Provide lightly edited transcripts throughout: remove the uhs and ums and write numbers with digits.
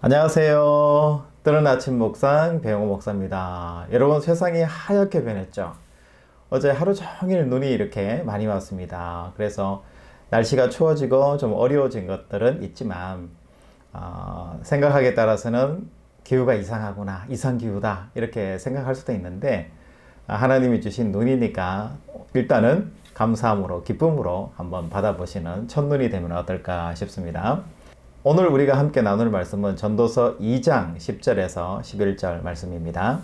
안녕하세요. 뜨는 아침 묵상 배영호 목사입니다. 여러분, 세상이 하얗게 변했죠? 어제 하루 종일 눈이 이렇게 많이 왔습니다. 그래서 날씨가 추워지고 좀 어려워진 것들은 있지만 생각하기에 따라서는 기후가 이상하구나, 이상기후다 이렇게 생각할 수도 있는데, 하나님이 주신 눈이니까 일단은 감사함으로, 기쁨으로 한번 받아보시는 첫눈이 되면 어떨까 싶습니다. 오늘 우리가 함께 나눌 말씀은 전도서 2장 10절에서 11절 말씀입니다.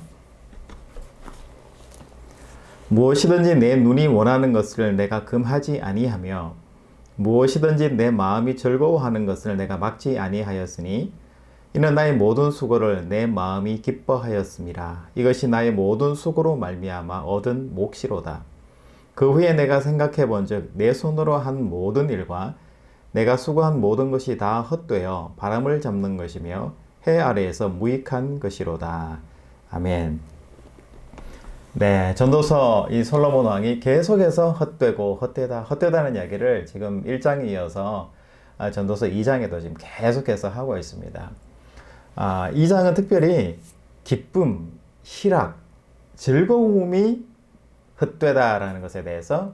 무엇이든지 내 눈이 원하는 것을 내가 금하지 아니하며 무엇이든지 내 마음이 즐거워하는 것을 내가 막지 아니하였으니 이는 나의 모든 수고를 내 마음이 기뻐하였음이라. 이것이 나의 모든 수고로 말미암아 얻은 몫이로다. 그 후에 내가 생각해 본즉 내 손으로 한 모든 일과 내가 수고한 모든 것이 다 헛되어 바람을 잡는 것이며 해 아래에서 무익한 것이로다. 아멘. 네, 전도서 이 솔로몬 왕이 계속해서 헛되고 헛되다는 이야기를 지금 1장에 이어서 전도서 2장에도 지금 계속해서 하고 있습니다. 2장은 특별히 기쁨, 희락, 즐거움이 헛되다라는 것에 대해서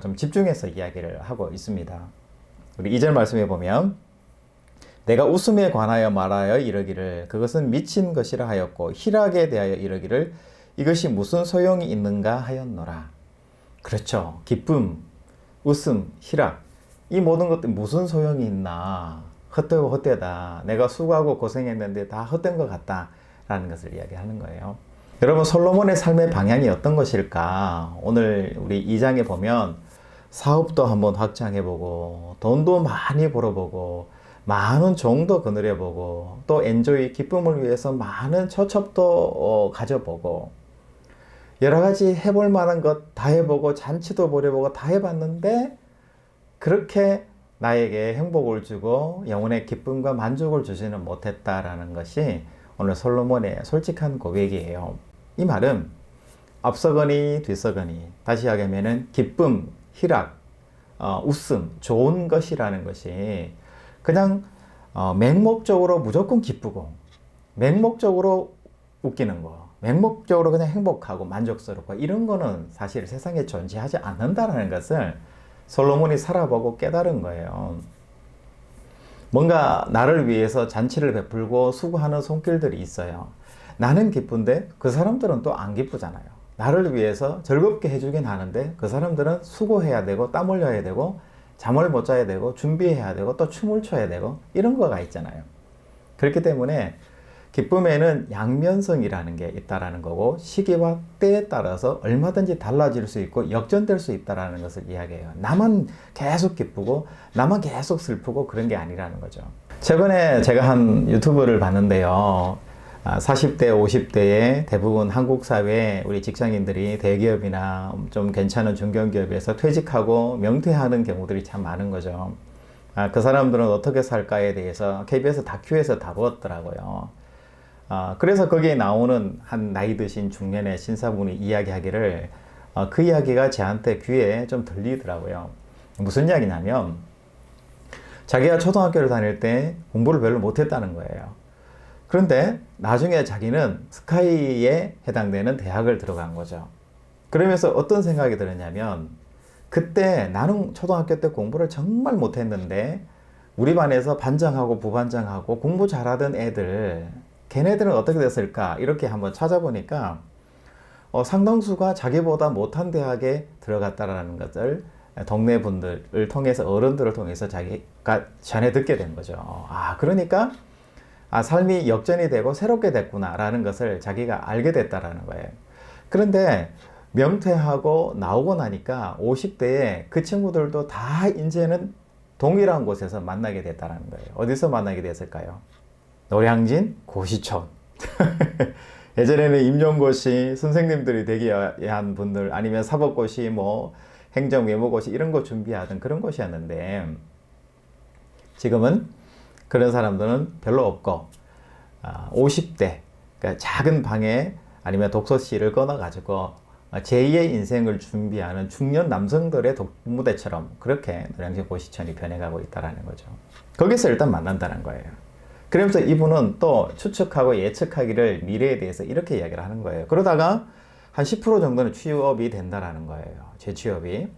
좀 집중해서 이야기를 하고 있습니다. 우리 2절 말씀해 보면 내가 웃음에 관하여 말하여 이르기를 그것은 미친 것이라 하였고 희락에 대하여 이르기를 이것이 무슨 소용이 있는가 하였노라. 그렇죠. 기쁨, 웃음, 희락, 이 모든 것들 무슨 소용이 있나. 헛되고 헛되다. 내가 수고하고 고생했는데 다 헛된 것 같다 라는 것을 이야기하는 거예요. 여러분, 솔로몬의 삶의 방향이 어떤 것일까? 오늘 우리 2장에 보면 사업도 한번 확장해보고 돈도 많이 벌어보고 많은 종도 거느려보고 또 엔조이, 기쁨을 위해서 많은 처첩도 가져보고 여러 가지 해볼 만한 것 다 해보고 잔치도 벌여보고 다 해봤는데 그렇게 나에게 행복을 주고 영혼의 기쁨과 만족을 주지는 못했다라는 것이 오늘 솔로몬의 솔직한 고백이에요. 이 말은 앞서거니 뒤서거니, 다시 이야기하면은 기쁨, 희락, 웃음, 좋은 것이라는 것이 그냥 맹목적으로 무조건 기쁘고 맹목적으로 웃기는 거, 맹목적으로 그냥 행복하고 만족스럽고 이런 거는 사실 세상에 존재하지 않는다는 것을 솔로몬이 살아보고 깨달은 거예요. 뭔가 나를 위해서 잔치를 베풀고 수고하는 손길들이 있어요. 나는 기쁜데 그 사람들은 또 안 기쁘잖아요. 나를 위해서 즐겁게 해주긴 하는데 그 사람들은 수고해야 되고 땀 흘려야 되고 잠을 못 자야 되고 준비해야 되고 또 춤을 춰야 되고 이런 거가 있잖아요. 그렇기 때문에 기쁨에는 양면성이라는 게 있다라는 거고 시기와 때에 따라서 얼마든지 달라질 수 있고 역전될 수 있다라는 것을 이야기해요. 나만 계속 기쁘고 나만 계속 슬프고 그런 게 아니라는 거죠. 최근에 제가 한 유튜브를 봤는데요. 40대, 50대의 대부분 한국 사회 우리 직장인들이 대기업이나 좀 괜찮은 중견기업에서 퇴직하고 명퇴하는 경우들이 참 많은 거죠. 그 사람들은 어떻게 살까에 대해서 KBS 다큐에서 다루었더라고요. 그래서 거기에 나오는 한 나이 드신 중년의 신사분이 이야기하기를 그 이야기가 저한테 귀에 좀 들리더라고요. 무슨 이야기냐면 자기가 초등학교를 다닐 때 공부를 별로 못했다는 거예요. 그런데 나중에 자기는 스카이에 해당되는 대학을 들어간 거죠. 그러면서 어떤 생각이 들었냐면 그때 나는 초등학교 때 공부를 정말 못했는데 우리 반에서 반장하고 부반장하고 공부 잘하던 애들, 걔네들은 어떻게 됐을까 이렇게 한번 찾아보니까 상당수가 자기보다 못한 대학에 들어갔다라는 것을 동네 분들을 통해서, 어른들을 통해서 자기가 전해 듣게 된 거죠. 그러니까 삶이 역전이 되고 새롭게 됐구나 라는 것을 자기가 알게 됐다라는 거예요. 그런데 명퇴하고 나오고 나니까 50대에 그 친구들도 다 이제는 동일한 곳에서 만나게 됐다는 거예요. 어디서 만나게 됐을까요? 노량진 고시촌. 예전에는 임용고시 선생님들이 되기 위한 분들, 아니면 사법고시, 뭐 행정외무고시 이런 거 준비하던 그런 곳이었는데 지금은 그런 사람들은 별로 없고 50대 그러니까 작은 방에 아니면 독서실을 끊어가지고 제2의 인생을 준비하는 중년 남성들의 무대처럼 그렇게 노량진 고시촌이 변해가고 있다는 거죠. 거기서 일단 만난다는 거예요. 그러면서 이분은 또 추측하고 예측하기를 미래에 대해서 이렇게 이야기를 하는 거예요. 그러다가 한 10% 정도는 취업이 된다라는 거예요. 재취업이.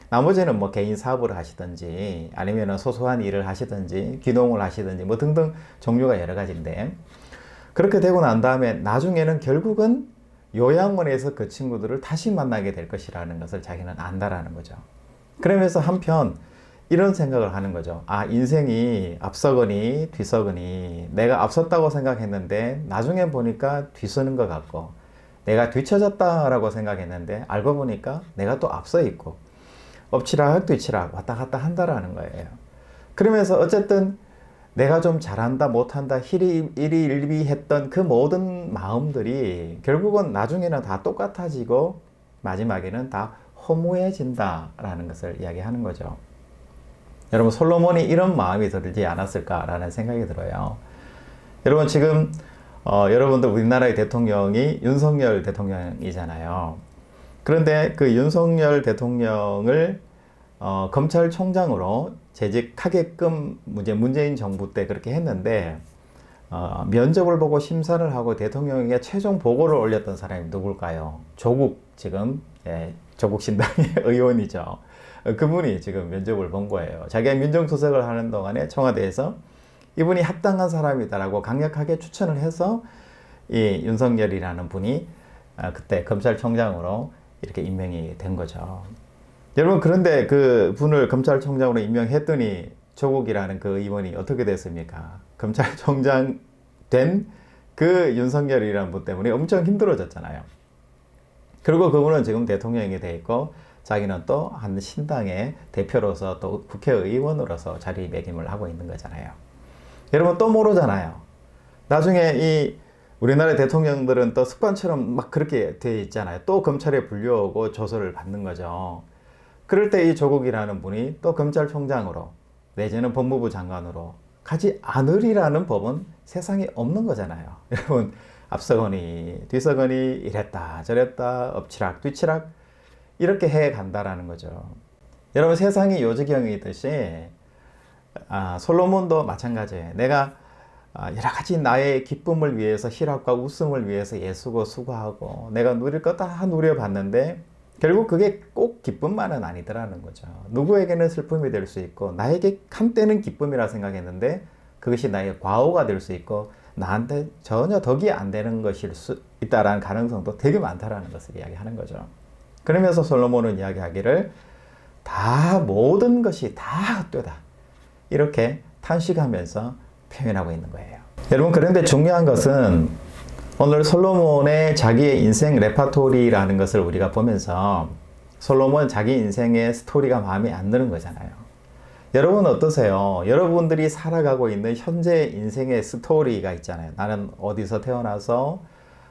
나머지는 뭐 개인 사업을 하시든지 아니면 소소한 일을 하시든지 귀농을 하시든지 뭐 등등 종류가 여러 가지인데, 그렇게 되고 난 다음에 나중에는 결국은 요양원에서 그 친구들을 다시 만나게 될 것이라는 것을 자기는 안다라는 거죠. 그러면서 한편 이런 생각을 하는 거죠. 아, 인생이 앞서거니 뒤서거니 내가 앞섰다고 생각했는데 나중에 보니까 뒤서는 것 같고, 내가 뒤처졌다라고 생각했는데 알고 보니까 내가 또 앞서 있고, 엎치락 뒤치락 왔다 갔다 한다라는 거예요. 그러면서 어쨌든 내가 좀 잘한다 못한다 일희일비 했던 그 모든 마음들이 결국은 나중에는 다 똑같아지고 마지막에는 다 허무해진다라는 것을 이야기하는 거죠. 여러분, 솔로몬이 이런 마음이 들지 않았을까라는 생각이 들어요. 여러분, 지금 여러분들 우리나라의 대통령이 윤석열 대통령이잖아요. 그런데 그 윤석열 대통령을 검찰총장으로 재직하게끔 문재인 정부 때 그렇게 했는데, 면접을 보고 심사를 하고 대통령에게 최종 보고를 올렸던 사람이 누굴까요? 조국, 지금 조국 신당의 의원이죠. 그분이 지금 면접을 본 거예요. 자기가 민정수석을 하는 동안에 청와대에서 이분이 합당한 사람이다라고 강력하게 추천을 해서 이 윤석열이라는 분이 그때 검찰총장으로 이렇게 임명이 된 거죠. 여러분, 그런데 그 분을 검찰총장으로 임명했더니 조국이라는 그 의원이 어떻게 됐습니까? 검찰총장 된 그 윤석열이라는 분 때문에 엄청 힘들어졌잖아요. 그리고 그분은 지금 대통령이 돼 있고 자기는 또 한 신당의 대표로서 또 국회의원으로서 자리매김을 하고 있는 거잖아요. 여러분, 또 모르잖아요. 나중에 이 우리나라 대통령들은 또 습관처럼 막 그렇게 돼 있잖아요. 또 검찰에 불려오고 조서를 받는 거죠. 그럴 때 이 조국이라는 분이 또 검찰총장으로 내지는 법무부 장관으로 가지 않으리라는 법은 세상에 없는 거잖아요. 여러분, 앞서거니 뒤서거니 이랬다 저랬다 엎치락 뒤치락 이렇게 해 간다라는 거죠. 여러분, 세상이 요지경이듯이 솔로몬도 마찬가지예요. 내가 여러 가지 나의 기쁨을 위해서, 희락과 웃음을 위해서 애쓰고 수고하고 내가 누릴 거 다 누려봤는데 결국 그게 꼭 기쁨만은 아니더라는 거죠. 누구에게는 슬픔이 될 수 있고 나에게 한때는 기쁨이라 생각했는데 그것이 나의 과오가 될 수 있고 나한테 전혀 덕이 안 되는 것일 수 있다라는 가능성도 되게 많다라는 것을 이야기하는 거죠. 그러면서 솔로몬은 이야기하기를 다 모든 것이 다 헛되다 이렇게 탄식하면서 표현하고 있는 거예요. 여러분, 그런데 중요한 것은 오늘 솔로몬의 자기의 인생 레파토리라는 것을 우리가 보면서 솔로몬 자기 인생의 스토리가 마음에 안 드는 거잖아요. 여러분 어떠세요? 여러분들이 살아가고 있는 현재 인생의 스토리가 있잖아요. 나는 어디서 태어나서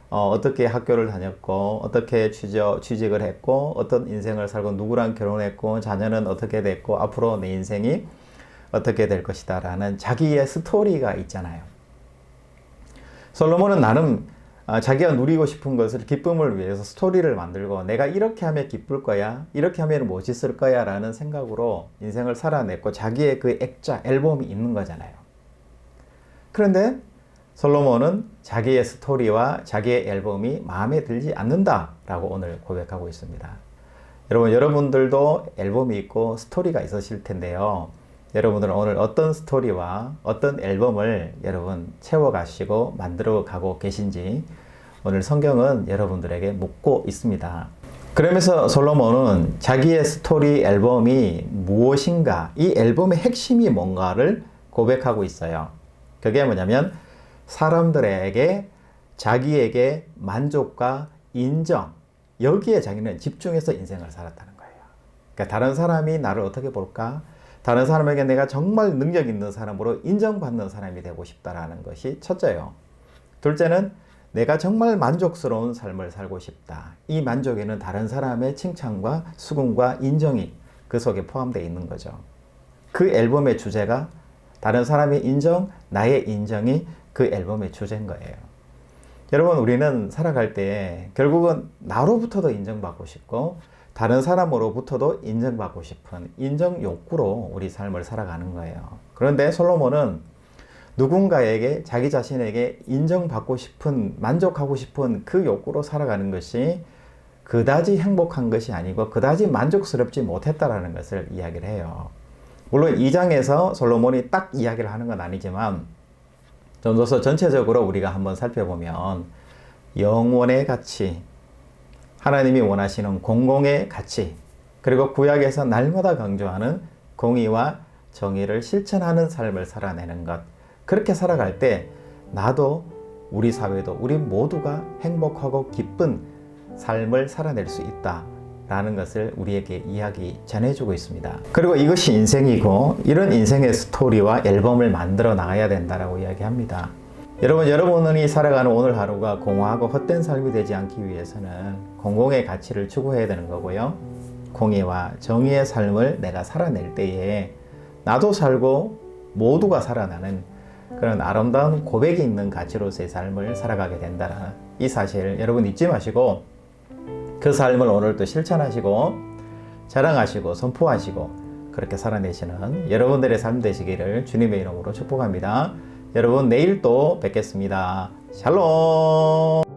어떻게 학교를 다녔고 어떻게 취직을 했고 어떤 인생을 살고 누구랑 결혼했고 자녀는 어떻게 됐고 앞으로 내 인생이 어떻게 될 것이다 라는 자기의 스토리가 있잖아요. 솔로몬은 나름 자기가 누리고 싶은 것을 기쁨을 위해서 스토리를 만들고 내가 이렇게 하면 기쁠 거야, 이렇게 하면 멋있을 거야 라는 생각으로 인생을 살아냈고 자기의 그 액자, 앨범이 있는 거잖아요. 그런데 솔로몬은 자기의 스토리와 자기의 앨범이 마음에 들지 않는다 라고 오늘 고백하고 있습니다. 여러분, 여러분들도 앨범이 있고 스토리가 있으실 텐데요. 여러분들은 오늘 어떤 스토리와 어떤 앨범을 여러분 채워가시고 만들어가고 계신지 오늘 성경은 여러분들에게 묻고 있습니다. 그러면서 솔로몬은 자기의 스토리 앨범이 무엇인가, 이 앨범의 핵심이 뭔가를 고백하고 있어요. 그게 뭐냐면 사람들에게 자기에게 만족과 인정, 여기에 자기는 집중해서 인생을 살았다는 거예요. 그러니까 다른 사람이 나를 어떻게 볼까? 다른 사람에게 내가 정말 능력 있는 사람으로 인정받는 사람이 되고 싶다라는 것이 첫째요. 둘째는 내가 정말 만족스러운 삶을 살고 싶다. 이 만족에는 다른 사람의 칭찬과 수긍과 인정이 그 속에 포함되어 있는 거죠. 그 앨범의 주제가 다른 사람의 인정, 나의 인정이 그 앨범의 주제인 거예요. 여러분, 우리는 살아갈 때 결국은 나로부터도 인정받고 싶고 다른 사람으로부터도 인정받고 싶은 인정 욕구로 우리 삶을 살아가는 거예요. 그런데 솔로몬은 누군가에게, 자기 자신에게 인정받고 싶은, 만족하고 싶은 그 욕구로 살아가는 것이 그다지 행복한 것이 아니고 그다지 만족스럽지 못했다라는 것을 이야기를 해요. 물론 2장에서 솔로몬이 딱 이야기를 하는 건 아니지만 전도서 전체적으로 우리가 한번 살펴보면 영원의 가치, 하나님이 원하시는 공공의 가치, 그리고 구약에서 날마다 강조하는 공의와 정의를 실천하는 삶을 살아내는 것, 그렇게 살아갈 때 나도 우리 사회도 우리 모두가 행복하고 기쁜 삶을 살아낼 수 있다라는 것을 우리에게 이야기 전해주고 있습니다. 그리고 이것이 인생이고 이런 인생의 스토리와 앨범을 만들어 나가야 된다라고 이야기합니다. 여러분이 살아가는 오늘 하루가 공허하고 헛된 삶이 되지 않기 위해서는 공공의 가치를 추구해야 되는 거고요. 공의와 정의의 삶을 내가 살아낼 때에 나도 살고 모두가 살아나는 그런 아름다운 고백이 있는 가치로서의 삶을 살아가게 된다는 이 사실 여러분 잊지 마시고 그 삶을 오늘도 실천하시고 자랑하시고 선포하시고 그렇게 살아내시는 여러분들의 삶 되시기를 주님의 이름으로 축복합니다. 여러분 내일 또 뵙겠습니다. 샬롬.